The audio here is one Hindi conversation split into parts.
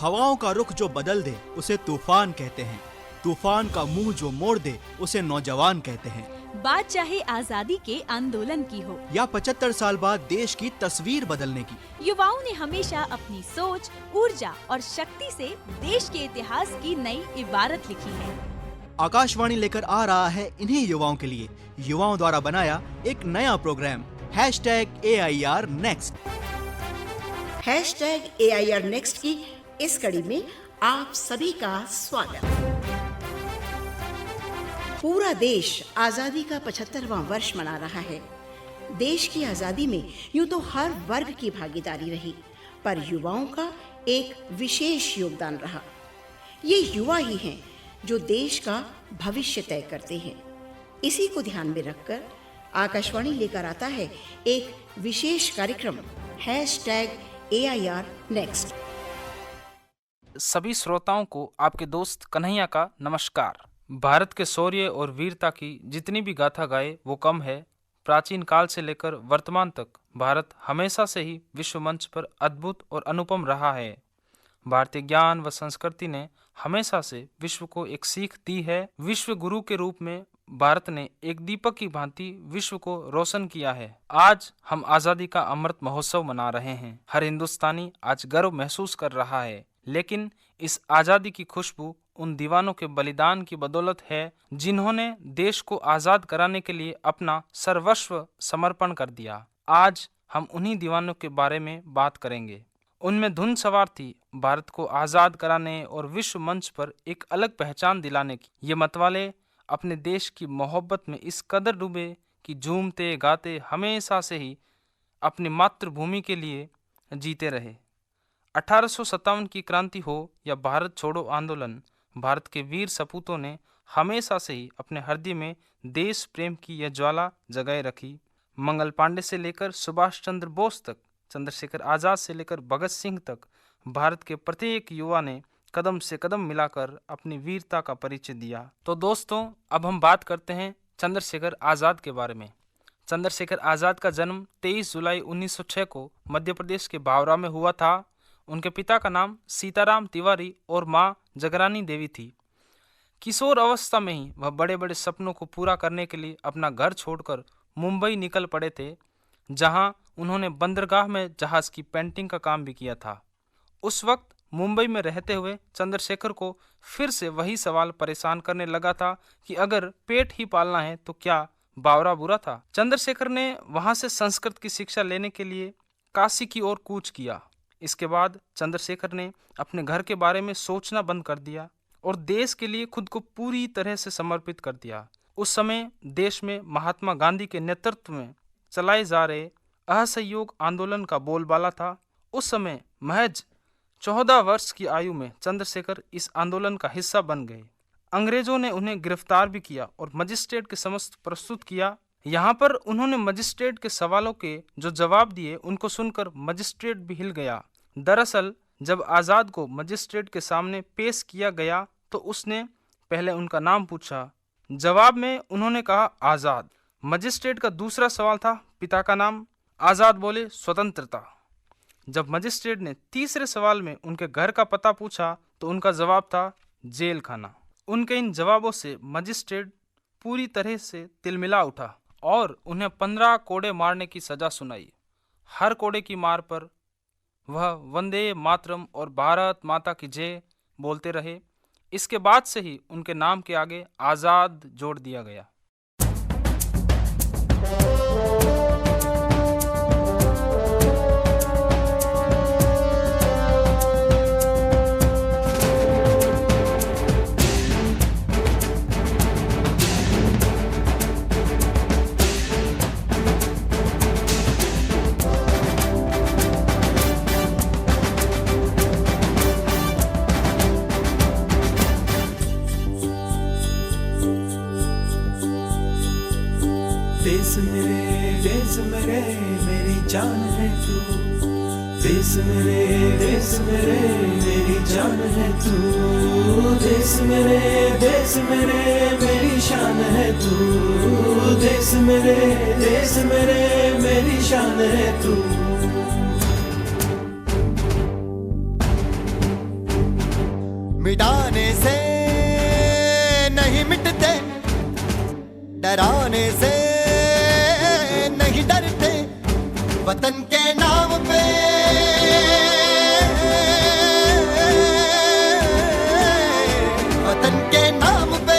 हवाओं का रुख जो बदल दे उसे तूफान कहते हैं। तूफान का मुंह जो मोड़ दे उसे नौजवान कहते हैं। बात चाहे आजादी के आंदोलन की हो या 75 साल बाद देश की तस्वीर बदलने की, युवाओं ने हमेशा अपनी सोच, ऊर्जा और शक्ति से देश के इतिहास की नई इबारत लिखी है। आकाशवाणी लेकर आ रहा है इन्हीं युवाओं के लिए युवाओं द्वारा बनाया एक नया programme #AIR Next। #AIR Next की इस कड़ी में आप सभी का स्वागत। पूरा देश आजादी का 75वां वर्ष मना रहा है। देश की आजादी में यूं तो हर वर्ग की भागीदारी रही, पर युवाओं का एक विशेष योगदान रहा। ये युवा ही हैं जो देश का भविष्य तय करते हैं। इसी को ध्यान में रखकर आकाशवाणी लेकर आता है एक विशेष कार्यक्रम #AIR Next। सभी श्रोताओं को आपके दोस्त कन्हैया का नमस्कार। भारत के शौर्य और वीरता की जितनी भी गाथा गाए वो कम है। प्राचीन काल से लेकर वर्तमान तक भारत हमेशा से ही विश्व मंच पर अद्भुत और अनुपम रहा है। भारतीय ज्ञान व संस्कृति ने हमेशा से विश्व को एक सीख दी है। विश्व गुरु के रूप में भारत ने एक दीपक की भांति विश्व को रोशन किया है। आज हम आज़ादी का अमृत महोत्सव मना रहे हैं। हर हिंदुस्तानी आज गर्व महसूस कर रहा है, लेकिन इस आज़ादी की खुशबू उन दीवानों के बलिदान की बदौलत है जिन्होंने देश को आज़ाद कराने के लिए अपना सर्वस्व समर्पण कर दिया। आज हम उन्हीं दीवानों के बारे में बात करेंगे। उनमें धुन सवार थी भारत को आज़ाद कराने और विश्व मंच पर एक अलग पहचान दिलाने की। ये मतवाले अपने देश की मोहब्बत में इस कदर डूबे कि झूमते गाते हमेशा से ही अपनी मातृभूमि के लिए जीते रहे। 1857 की क्रांति हो या भारत छोड़ो आंदोलन, भारत के वीर सपूतों ने हमेशा से ही अपने हृदय में देश प्रेम की यह ज्वाला जगाए रखी। मंगल पांडे से लेकर सुभाष चंद्र बोस तक, चंद्रशेखर आजाद से लेकर भगत सिंह तक, भारत के प्रत्येक युवा ने कदम से कदम मिलाकर अपनी वीरता का परिचय दिया। तो दोस्तों, अब हम बात करते हैं चंद्रशेखर आजाद के बारे में। चंद्रशेखर आजाद का जन्म 23 जुलाई 1906 को मध्य प्रदेश के बावरा में हुआ था। उनके पिता का नाम सीताराम तिवारी और माँ जगरानी देवी थी। किशोर अवस्था में ही वह बड़े बड़े सपनों को पूरा करने के लिए अपना घर छोड़कर मुंबई निकल पड़े थे, जहां उन्होंने बंदरगाह में जहाज की पेंटिंग का काम भी किया था। उस वक्त मुंबई में रहते हुए चंद्रशेखर को फिर से वही सवाल परेशान करने लगा था कि अगर पेट ही पालना है तो क्या बावरा बुरा था। चंद्रशेखर ने वहां से संस्कृत की शिक्षा लेने के लिए काशी की ओर कूच किया। इसके बाद चंद्रशेखर ने अपने घर के बारे में सोचना बंद कर दिया और देश के लिए खुद को पूरी तरह से समर्पित कर दिया। उस समय देश में महात्मा गांधी के नेतृत्व में चलाए जा रहे असहयोग आंदोलन का बोलबाला था। उस समय महज 14 वर्ष की आयु में चंद्रशेखर इस आंदोलन का हिस्सा बन गए। अंग्रेजों ने उन्हें गिरफ्तार भी किया और मजिस्ट्रेट के समक्ष प्रस्तुत किया। यहाँ पर उन्होंने मजिस्ट्रेट के सवालों के जो जवाब दिए उनको सुनकर मजिस्ट्रेट भी हिल गया। दरअसल जब आज़ाद को मजिस्ट्रेट के सामने पेश किया गया तो उसने पहले उनका नाम पूछा। जवाब में उन्होंने कहा आज़ाद। मजिस्ट्रेट का दूसरा सवाल था पिता का नाम। आज़ाद बोले स्वतंत्रता। जब मजिस्ट्रेट ने तीसरे सवाल में उनके घर का पता पूछा तो उनका जवाब था जेल खाना। उनके इन जवाबों से मजिस्ट्रेट पूरी तरह से तिलमिला उठा और उन्हें 15 कोड़े मारने की सजा सुनाई। हर कोड़े की मार पर वह वंदे मातरम और भारत माता की जय बोलते रहे। इसके बाद से ही उनके नाम के आगे आज़ाद जोड़ दिया गया। देश मेरे मेरी जान है तू। देश मेरे मेरी जान है तू। देश मेरे मेरी शान है तू। देश मेरे मेरी शान है तू। मिटाने से नहीं मिटते, डराने से नहीं डरते, वतन के नाम पे वतन के नाम पे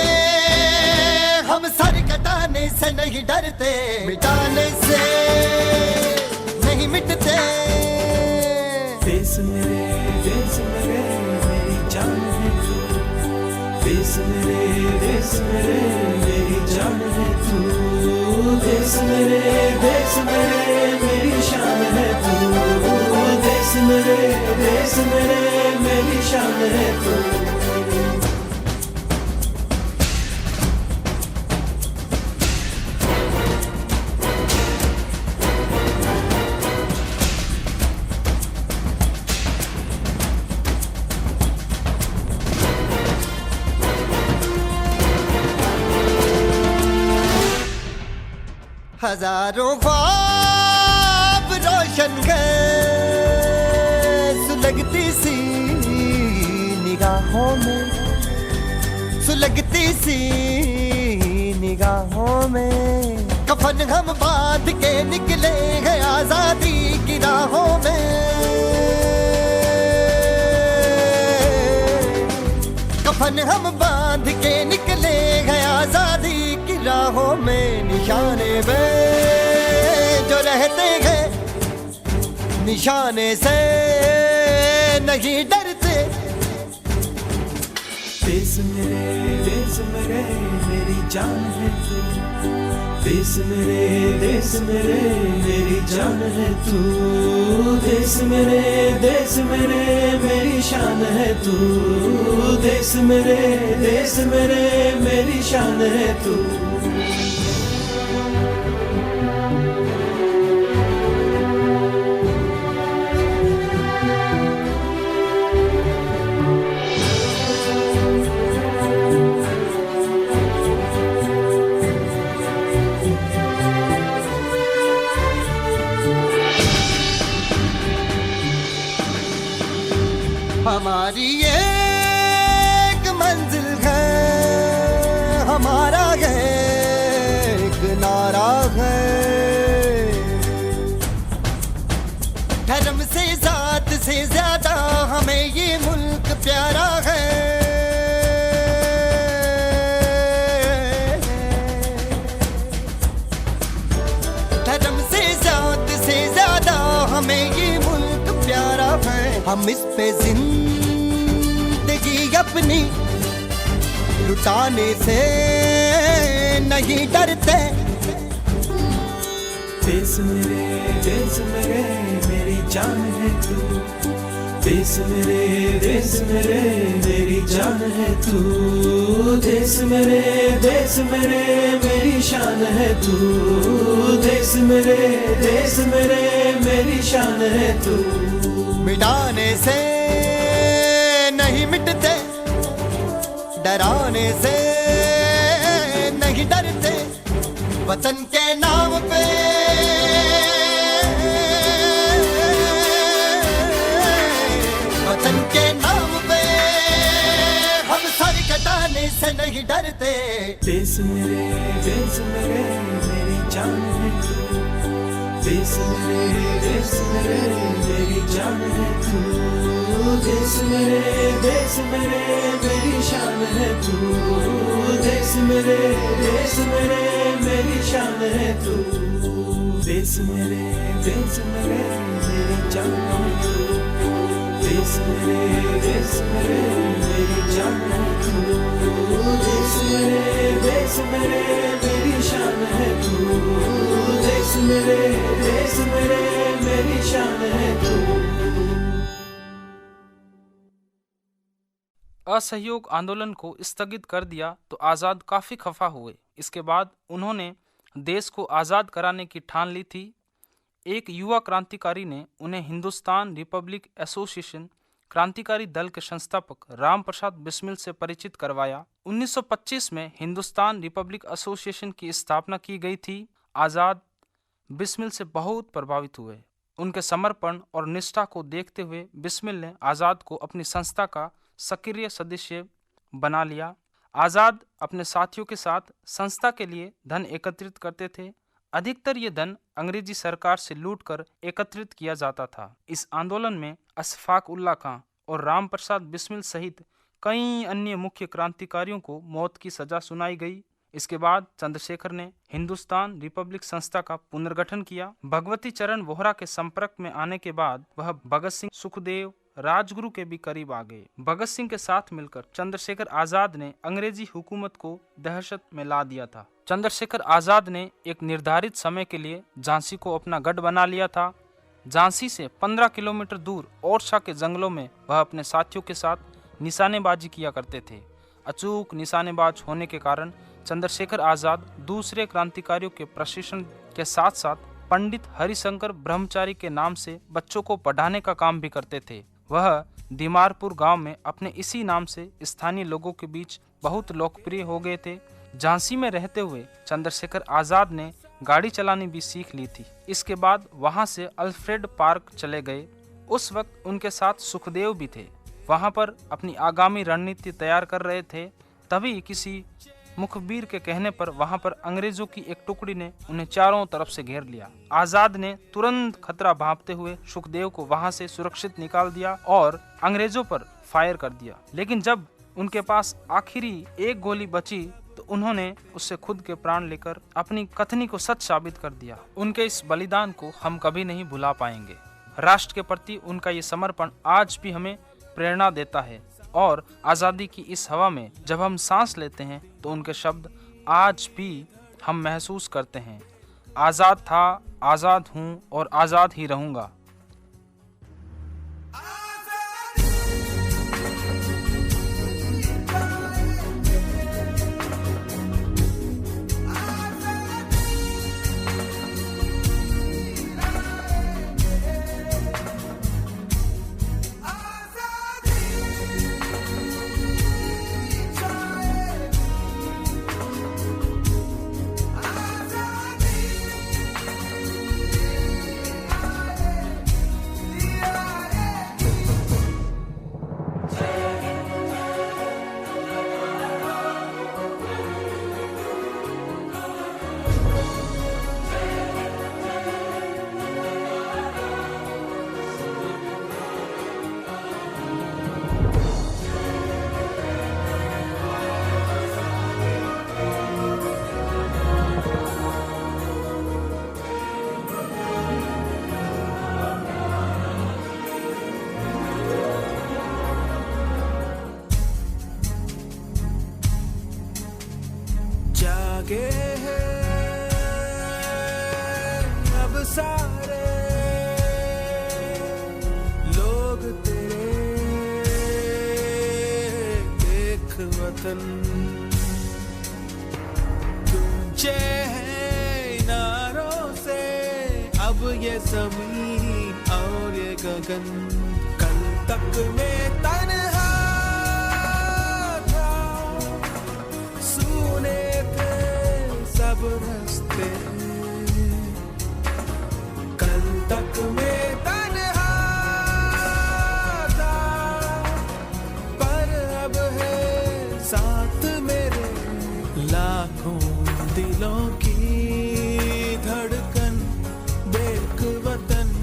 हम सर कटाने से नहीं डरते, मिटाने से नहीं मिटते। देश मेरे मेरी जान है तू, देश मेरे मेरी जान है तू, देश मेरे मेरी शान है तू, देश मेरे मेरी शान है तू। हजारों ख्वाब रोशन गए सुलगती सी निगाहों में, सुलगती सी निगाहों में। कफन हम बांध के निकले हैं आजादी की राहों में, कफन हम बांध के निकले हैं आजादी की राहों में। निशाने पे जो रहते हैं निशाने से नहीं डरते। देश मेरे मेरी जान है तू, देश मेरे मेरी जान है तू, देश मेरे मेरी शान है तू, देश मेरे मेरी शान है तू। हमारी एक मंजिल है, हमारा एक नारा है, धर्म से जात से ज्यादा हमें ये मुल्क प्यारा है। धर्म से जात से ज्यादा हमें ये मुल्क प्यारा है। हम इस पे जिंदगी अपनी लुटाने से नहीं डरते। देश मेरे मेरी जान है तू, देश मेरे मेरी जान है तू, देश मेरे मेरी शान है तू, देश मेरे मेरी शान है तू। मिटाने से नहीं मिटते, डराने से नहीं डरते, वतन के नाम पे वतन के नाम पे हम सर कटाने से नहीं डरते। देश मेरे मेरी जान है तू, देश मेरे मेरी जान है तू, देश मेरे मेरी शान है तू, देश मेरे मेरी शान है तू। देश मेरे मेरी जान है तू, देश मेरे मेरी जान है तू, देश मेरे मेरी शान है तू, देश मेरे मेरी शान है तू। असहयोग आंदोलन को स्थगित कर दिया तो आज़ाद काफ़ी खफा हुए। इसके बाद उन्होंने देश को आज़ाद कराने की ठान ली थी। एक युवा क्रांतिकारी ने उन्हें हिंदुस्तान रिपब्लिक एसोसिएशन क्रांतिकारी दल के संस्थापक राम प्रसाद बिस्मिल से परिचित करवाया। 1925 में हिंदुस्तान रिपब्लिक एसोसिएशन की स्थापना की गई थी। आज़ाद बिस्मिल से बहुत प्रभावित हुए। उनके समर्पण और निष्ठा को देखते हुए बिस्मिल ने आज़ाद को अपनी संस्था का सक्रिय सदस्य बना लिया। आज़ाद अपने साथियों के साथ संस्था के लिए धन एकत्रित करते थे। अधिकतर ये धन अंग्रेजी सरकार से लूटकर एकत्रित किया जाता था। इस आंदोलन में अशफाक उल्लाह खां और राम प्रसाद बिस्मिल सहित कई अन्य मुख्य क्रांतिकारियों को मौत की सजा सुनाई गई। इसके बाद चंद्रशेखर ने हिंदुस्तान रिपब्लिक संस्था का पुनर्गठन किया। भगवती चरण वोहरा के संपर्क में आने के बाद वह भगत सिंह, सुखदेव, राजगुरु के भी करीब आ गए। भगत सिंह के साथ मिलकर चंद्रशेखर आजाद ने अंग्रेजी हुकूमत को दहशत में ला दिया था। चंद्रशेखर आजाद ने एक निर्धारित समय के लिए झांसी को अपना गढ़ बना लिया था। झांसी से 15 किलोमीटर दूर ओरछा के जंगलों में वह अपने साथियों के साथ निशानेबाजी किया करते थे। अचूक निशानेबाज होने के कारण चंद्रशेखर आजाद दूसरे क्रांतिकारियों के प्रशिक्षण के साथ साथ पंडित हरिशंकर ब्रह्मचारी के नाम से बच्चों को पढ़ाने का काम भी करते थे। वह दीमारपुर गांव में अपने इसी नाम से स्थानीय लोगों के बीच बहुत लोकप्रिय हो गए थे। झांसी में रहते हुए चंद्रशेखर आजाद ने गाड़ी चलानी भी सीख ली थी। इसके बाद वहां से अल्फ्रेड पार्क चले गए। उस वक्त उनके साथ सुखदेव भी थे। वहां पर अपनी आगामी रणनीति तैयार कर रहे थे। तभी किसी मुखबिर के कहने पर वहां पर अंग्रेजों की एक टुकड़ी ने उन्हें चारों तरफ से घेर लिया। आजाद ने तुरंत खतरा भांपते हुए सुखदेव को वहां से सुरक्षित निकाल दिया और अंग्रेजों पर फायर कर दिया। लेकिन जब उनके पास आखिरी एक गोली बची तो उन्होंने उससे खुद के प्राण लेकर अपनी कथनी को सच साबित कर दिया। उनके इस बलिदान को हम कभी नहीं भुला पाएंगे। राष्ट्र के प्रति उनका ये समर्पण आज भी हमें प्रेरणा देता है और आज़ादी की इस हवा में जब हम सांस लेते हैं तो उनके शब्द आज भी हम महसूस करते हैं। आज़ाद था, आज़ाद हूँ और आज़ाद ही रहूँगा। जागे हैं अब सारे लोग तेरे देख वतन गूंजे हैं नारों से अब ये ज़मीन और ये गगन। कल तक में तन्हा था, सुने थे सब रास्ते। कल तक में तन्हा था, पर अब है साथ मेरे लाखों दिलों की धड़कन देख वतन।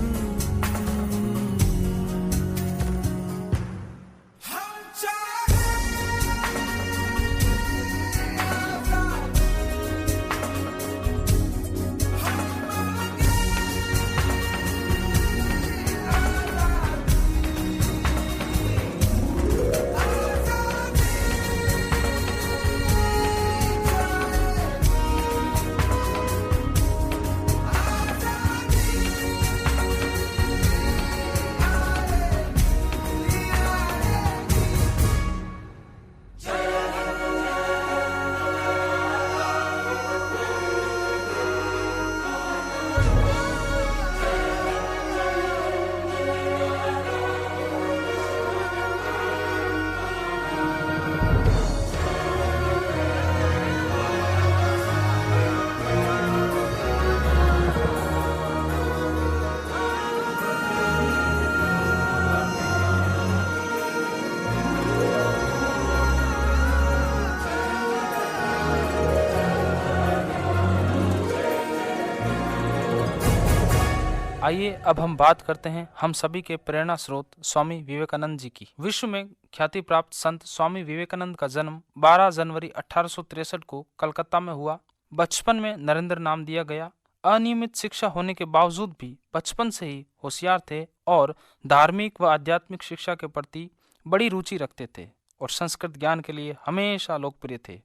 आइए अब हम बात करते हैं हम सभी के प्रेरणा स्रोत स्वामी विवेकानंद जी की। विश्व में ख्याति प्राप्त संत स्वामी विवेकानंद का जन्म 12 जनवरी 1863 को कलकत्ता में हुआ। बचपन में नरेंद्र नाम दिया गया। अनियमित शिक्षा होने के बावजूद भी बचपन से ही होशियार थे और धार्मिक व आध्यात्मिक शिक्षा के प्रति बड़ी रुचि रखते थे और संस्कृत ज्ञान के लिए हमेशा लोकप्रिय थे।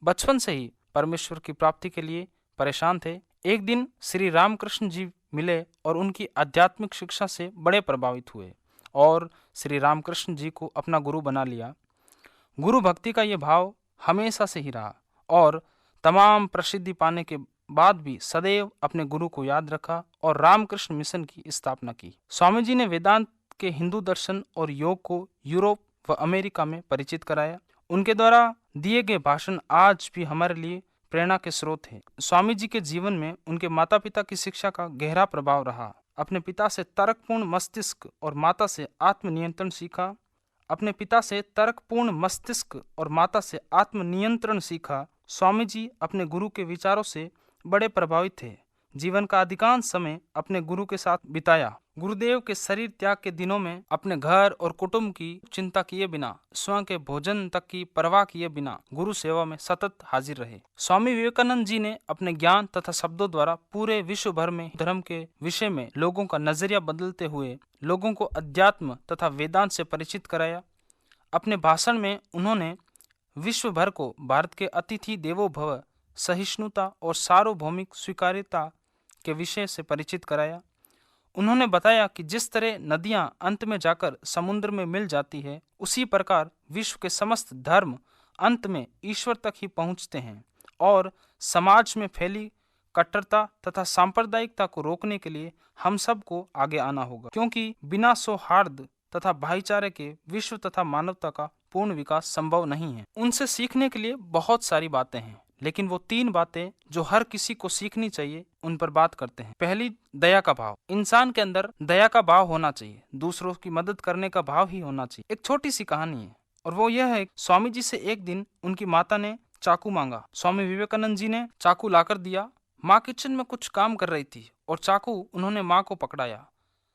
बचपन से ही परमेश्वर की प्राप्ति के लिए परेशान थे। एक दिन श्री रामकृष्ण जी मिले और उनकी आध्यात्मिक शिक्षा से बड़े प्रभावित हुए और श्री रामकृष्ण जी को अपना गुरु बना लिया। गुरु भक्ति का ये भाव हमेशा से ही रहा और तमाम प्रसिद्धि पाने के बाद भी सदैव अपने गुरु को याद रखा और रामकृष्ण मिशन की स्थापना की। स्वामी जी ने वेदांत के हिंदू दर्शन और योग को यूरोप व अमेरिका में परिचित कराया। उनके द्वारा दिए गए भाषण आज भी हमारे लिए प्रेरणा के स्रोत है। स्वामी जी के जीवन में उनके माता पिता की शिक्षा का गहरा प्रभाव रहा। अपने पिता से तर्कपूर्ण मस्तिष्क और माता से आत्मनियंत्रण सीखा। स्वामी जी अपने गुरु के विचारों से बड़े प्रभावित थे। जीवन का अधिकांश समय अपने गुरु के साथ बिताया। गुरुदेव के शरीर त्याग के दिनों में अपने घर और कुटुंब की चिंता किए बिना, स्वयं के भोजन तक की परवाह किए बिना गुरु सेवा में सतत हाजिर रहे। स्वामी विवेकानंद जी ने अपने ज्ञान तथा शब्दों द्वारा पूरे विश्व भर में धर्म के विषय में लोगों का नजरिया बदलते हुए लोगों को अध्यात्म तथा वेदांत से परिचित कराया। अपने भाषण में उन्होंने विश्व भर को भारत के अतिथि देवो भव, सहिष्णुता और सार्वभौमिक स्वीकार्यता के विषय से परिचित कराया। उन्होंने बताया कि जिस तरह नदियां अंत में जाकर समुद्र में मिल जाती है, उसी प्रकार विश्व के समस्त धर्म अंत में ईश्वर तक ही पहुंचते हैं और समाज में फैली कट्टरता तथा सांप्रदायिकता को रोकने के लिए हम सबको आगे आना होगा, क्योंकि बिना सौहार्द तथा भाईचारे के विश्व तथा मानवता का पूर्ण विकास संभव नहीं है। उनसे सीखने के लिए बहुत सारी बातें हैं, लेकिन वो 3 बातें जो हर किसी को सीखनी चाहिए उन पर बात करते हैं। पहली, दया का भाव। इंसान के अंदर दया का भाव होना चाहिए, दूसरों की मदद करने का भाव ही होना चाहिए। एक छोटी सी कहानी है और वो यह है, स्वामी जी से एक दिन उनकी माता ने चाकू मांगा। स्वामी विवेकानंद जी ने चाकू लाकर दिया। माँ किचन में कुछ काम कर रही थी और चाकू उन्होंने माँ को पकड़ाया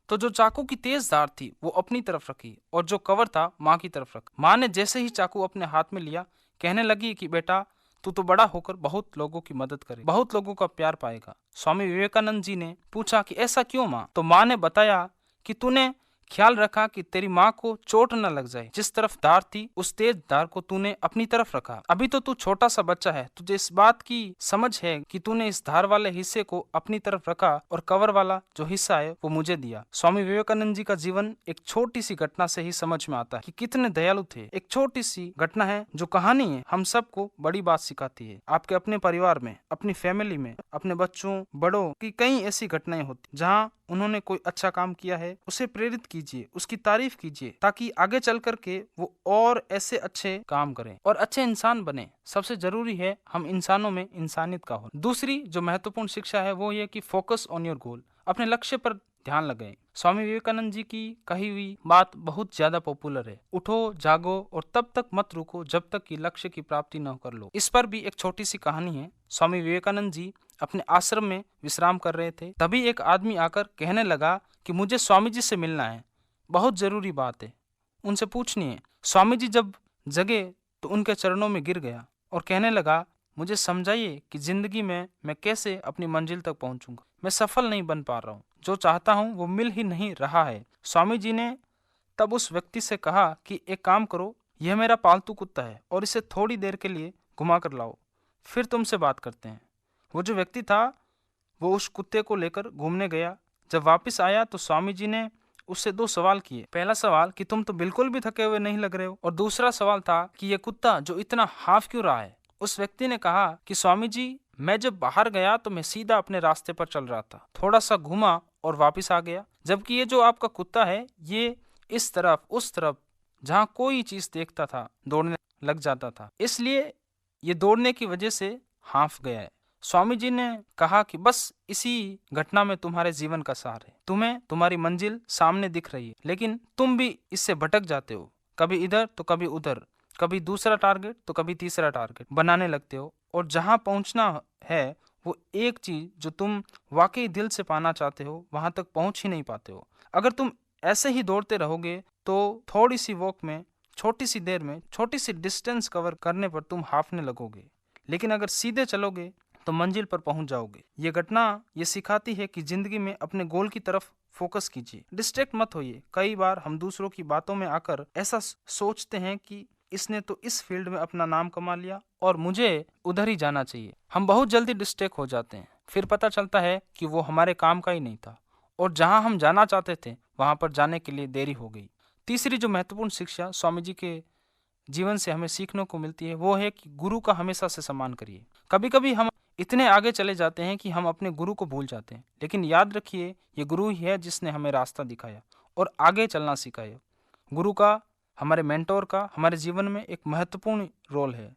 तो जो चाकू की तेज धार थी वो अपनी तरफ रखी और जो कवर था माँ की तरफ रखा। माँ ने जैसे ही चाकू अपने हाथ में लिया, कहने लगी कि बेटा, तू तो बड़ा होकर बहुत लोगों की मदद करे, बहुत लोगों का प्यार पाएगा। स्वामी विवेकानंद जी ने पूछा कि ऐसा क्यों माँ? तो माँ ने बताया कि तूने ख्याल रखा कि तेरी माँ को चोट न लग जाए। जिस तरफ धार थी उस तेज धार को तूने अपनी तरफ रखा। अभी तो तू छोटा सा बच्चा है, तुझे इस बात की समझ है कि तूने इस धार वाले हिस्से को अपनी तरफ रखा और कवर वाला जो हिस्सा है वो मुझे दिया। स्वामी विवेकानंद जी का जीवन एक छोटी सी घटना से ही समझ में आता है कि कितने दयालु थे। एक छोटी सी घटना है जो कहानी है, हम सबको बड़ी बात सिखाती है। आपके अपने परिवार में, अपनी फैमिली में, अपने बच्चों बड़ों की कई ऐसी घटनाएं होती जहाँ उन्होंने कोई अच्छा काम किया है, उसे प्रेरित कीजिए, उसकी तारीफ कीजिए, ताकि आगे चल करके वो और ऐसे अच्छे काम करें और अच्छे इंसान बने। सबसे जरूरी है हम इंसानों में इंसानियत का हो। दूसरी जो महत्वपूर्ण शिक्षा है वो ये कि फोकस ऑन योर गोल, अपने लक्ष्य पर ध्यान लगाएं। स्वामी विवेकानंद जी की कही हुई बात बहुत ज्यादा पॉपुलर है, उठो जागो और तब तक मत रुको जब तक कि लक्ष्य की प्राप्ति न कर लो। इस पर भी एक छोटी सी कहानी है। स्वामी विवेकानंद जी अपने आश्रम में विश्राम कर रहे थे, तभी एक आदमी आकर कहने लगा कि मुझे स्वामी जी से मिलना है, बहुत जरूरी बात है, उनसे पूछनी है। स्वामी जी जब जगे तो उनके चरणों में गिर गया और कहने लगा, मुझे समझाइए कि जिंदगी में मैं कैसे अपनी मंजिल तक पहुंचूंगा। मैं सफल नहीं बन पा रहा हूँ, जो चाहता हूँ वो मिल ही नहीं रहा है। स्वामी जी ने तब उस व्यक्ति से कहा कि एक काम करो, यह मेरा पालतू कुत्ता है और इसे थोड़ी देर के लिए घुमा कर लाओ, फिर तुमसे बात करते हैं। वो जो व्यक्ति था वो उस कुत्ते को लेकर घूमने गया। जब वापस आया तो स्वामी जी ने उससे 2 सवाल किए। पहला सवाल कि तुम तो बिल्कुल भी थके हुए नहीं लग रहे हो, और दूसरा सवाल था कि ये कुत्ता जो इतना हाफ क्यों रहा है। उस व्यक्ति ने कहा कि स्वामी जी, मैं जब बाहर गया तो मैं सीधा अपने रास्ते पर चल रहा था, थोड़ा सा घूमा और वापस आ गया, जबकि ये जो आपका कुत्ता है ये इस तरफ उस तरफ जहाँ कोई चीज देखता था दौड़ने लग जाता था, इसलिए ये दौड़ने की वजह से हाफ गया है। स्वामी जी ने कहा कि बस इसी घटना में तुम्हारे जीवन का सार है। तुम्हें तुम्हारी मंजिल सामने दिख रही है, लेकिन तुम भी इससे भटक जाते हो, कभी इधर तो कभी उधर, कभी दूसरा टारगेट तो कभी तीसरा टारगेट बनाने लगते हो, और जहां पहुंचना है वो एक चीज जो तुम वाकई दिल से पाना चाहते हो वहां तक पहुंच ही नहीं पाते हो। अगर तुम ऐसे ही दौड़ते रहोगे तो थोड़ी सी वॉक में, छोटी सी देर में, छोटी सी डिस्टेंस कवर करने पर तुम हाफने लगोगे। लेकिन अगर सीधे चलोगे तो मंजिल पर पहुंच जाओगे। ये घटना ये सिखाती है कि जिंदगी में अपने गोल की तरफ फोकस कीजिए, डिस्ट्रैक्ट मत होइए। कई बार हम दूसरों की बातों में आकर ऐसा सोचते हैं कि इसने तो इस फील्ड में अपना नाम कमा लिया और मुझे उधर ही जाना चाहिए। हम बहुत जल्दी डिस्ट्रैक्ट हो जाते हैं, फिर पता चलता है कि वो हमारे काम का ही नहीं था और जहां हम जाना चाहते थे वहां पर जाने के लिए देरी हो गई। तीसरी जो महत्वपूर्ण शिक्षा स्वामी जी के जीवन से हमें सीखने को मिलती है वो है कि गुरु का हमेशा से सम्मान करिए। कभी कभी हम इतने आगे चले जाते हैं कि हम अपने गुरु को भूल जाते हैं, लेकिन याद रखिए ये गुरु ही है जिसने हमें रास्ता दिखाया और आगे चलना सिखाया। गुरु का, हमारे मेंटोर का हमारे जीवन में एक महत्वपूर्ण रोल है।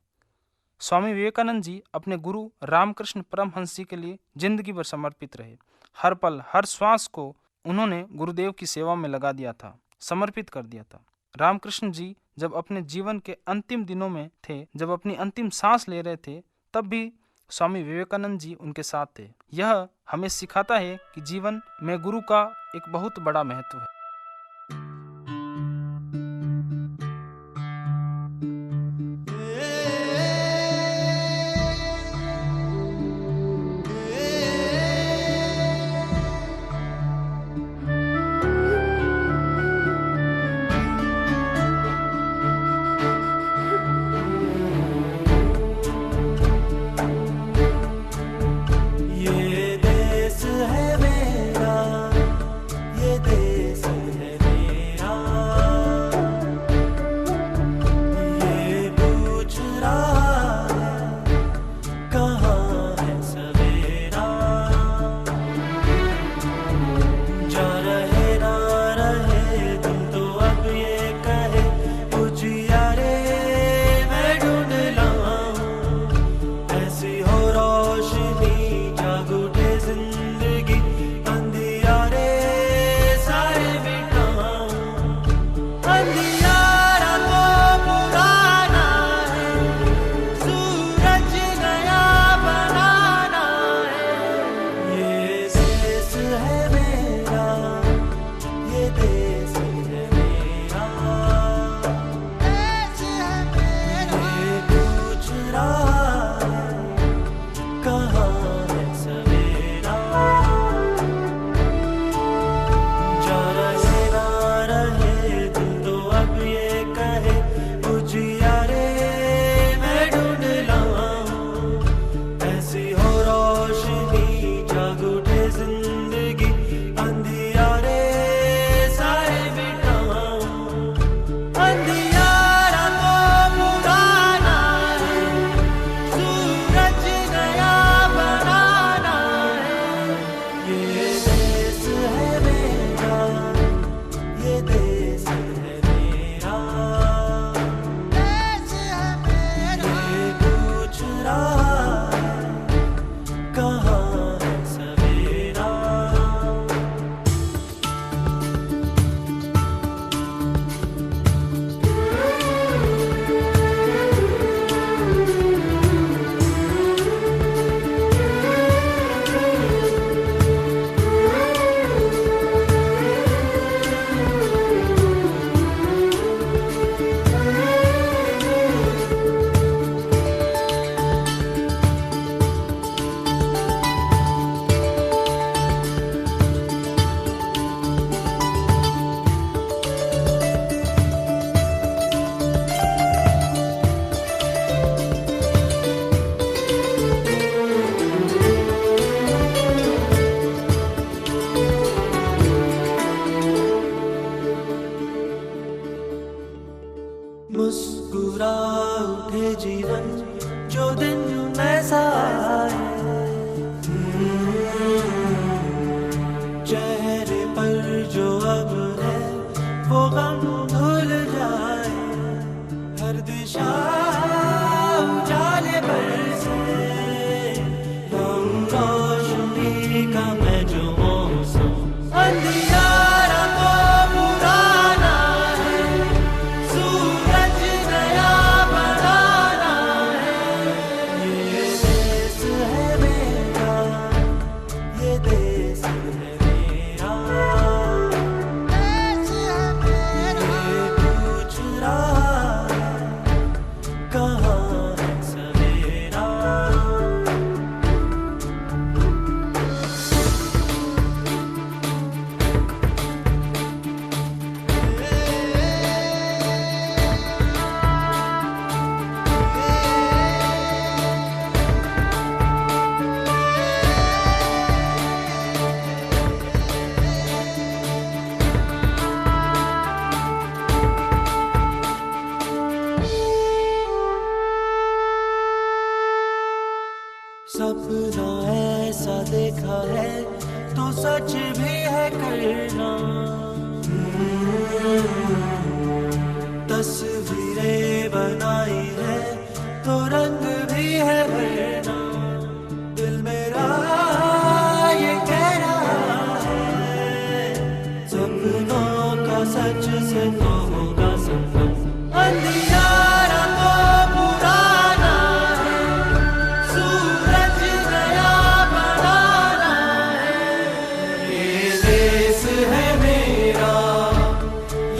स्वामी विवेकानंद जी अपने गुरु रामकृष्ण परमहंस जी के लिए जिंदगी भर समर्पित रहे। हर पल, हर श्वास को उन्होंने गुरुदेव की सेवा में लगा दिया था, समर्पित कर दिया था। रामकृष्ण जी जब अपने जीवन के अंतिम दिनों में थे, जब अपनी अंतिम सांस ले रहे थे, तब भी स्वामी विवेकानंद जी उनके साथ थे। यह हमें सिखाता है कि जीवन में गुरु का एक बहुत बड़ा महत्व है। ये देश है मेरा, ये देश है मेरा, ये पूछ रहा है कहाँ है सवेरा। जा रहे ना रहे तुम तो अब ये कहे उजियारे मैं ढूंढ लाऊं। ऐसी हो रोशनी जाग उठे जिंदगी, अंधियारे सारे मिटाऊं। अंधियारा तो पुराना है, सूरज नया बनाना है। ये देश है मेरा, ये देश है मेरा, देश है मेरा। ये पूछ रहा है कहाँ है सवेरा। जा रहे ना रहे तुम तो अब ये कहे उजियारे मैं ढूंढ लाऊं। ऐसी हो रोशनी जाग उठे जिंदगी, अंधियारे सारे मिटाऊं। अंधियारा तो पुराना है, सूरज नया बनाना है। ये देश है मेरा, ये देश है मेरा, देश है मेरा। ये पूछ रहा है कहाँ है सवेरा। मुस्कुरा उठे जीवन जो दिन ऐसा आए, चेहरे पर जो अब है वो गम भूल जाए। हर दिशा उजाले बरसे, रंग रोशनी का मैं जो मौसम। अंधियारा तो पुराना है, सूरज नया बनाना है। ये देश है मेरा,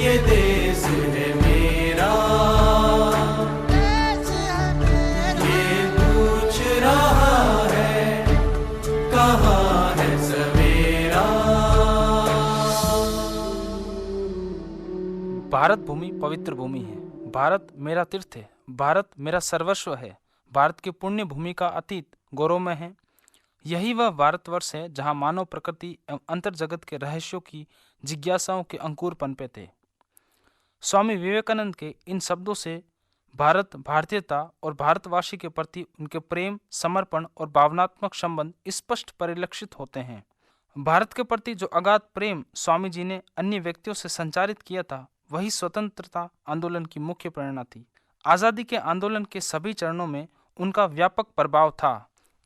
ये देश है मेरा, ये पूछ रहा है कहाँ है सवेरा। भारत भूमि पवित्र भूमि है। भारत मेरा तीर्थ है। भारत मेरा सर्वस्व है। भारत की पुण्य भूमि का अतीत गौरवमय है। यही वह भारतवर्ष है जहाँ मानव प्रकृति एवं अंतर जगत के रहस्यों की जिज्ञासाओं के अंकुर पनपे थे। स्वामी विवेकानंद के इन शब्दों से भारत, भारतीयता और भारतवासी के प्रति उनके प्रेम, समर्पण और भावनात्मक संबंध स्पष्ट परिलक्षित होते हैं। भारत के प्रति जो अगाध प्रेम स्वामी जी ने अन्य व्यक्तियों से संचारित किया था, वही स्वतंत्रता आंदोलन की मुख्य प्रेरणा थी। आज़ादी के आंदोलन के सभी चरणों में उनका व्यापक प्रभाव था।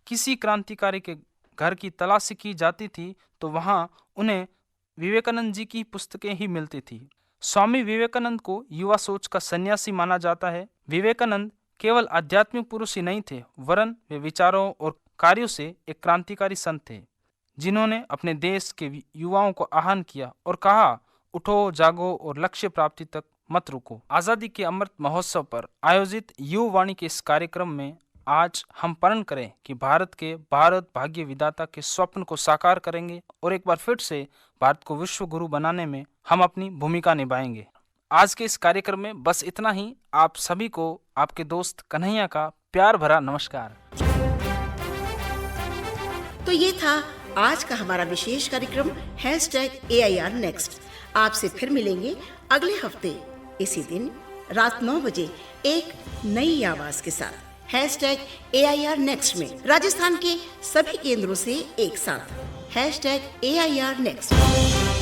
किसी क्रांतिकारी के घर की तलाशी की जाती थी तो वहां उन्हें विवेकानंद जी की पुस्तकें ही मिलती थी। स्वामी विवेकानंद को युवा सोच का सन्यासी माना जाता है। विवेकानंद केवल आध्यात्मिक पुरुष ही नहीं थे, वरन वे विचारों और कार्यों से एक क्रांतिकारी संत थे, जिन्होंने अपने देश के युवाओं को आह्वान किया और कहा, उठो, जागो और लक्ष्य प्राप्ति तक मत रुको। आज़ादी के अमृत महोत्सव पर आयोजित युवा वाणी के इस कार्यक्रम में आज हम प्रण करें कि भारत भाग्य विधाता के स्वप्न को साकार करेंगे और एक बार फिर से भारत को विश्व गुरु बनाने में हम अपनी भूमिका निभाएंगे। आज के इस कार्यक्रम में बस इतना ही। आप सभी को आपके दोस्त कन्हैया का प्यार भरा नमस्कार। तो ये था आज का हमारा विशेष कार्यक्रम #AIR Next। आपसे फिर मिलेंगे अगले हफ्ते इसी दिन रात 9 बजे एक नई आवाज के साथ। #AIR Next में राजस्थान के सभी केंद्रों से एक साथ #AIR Next।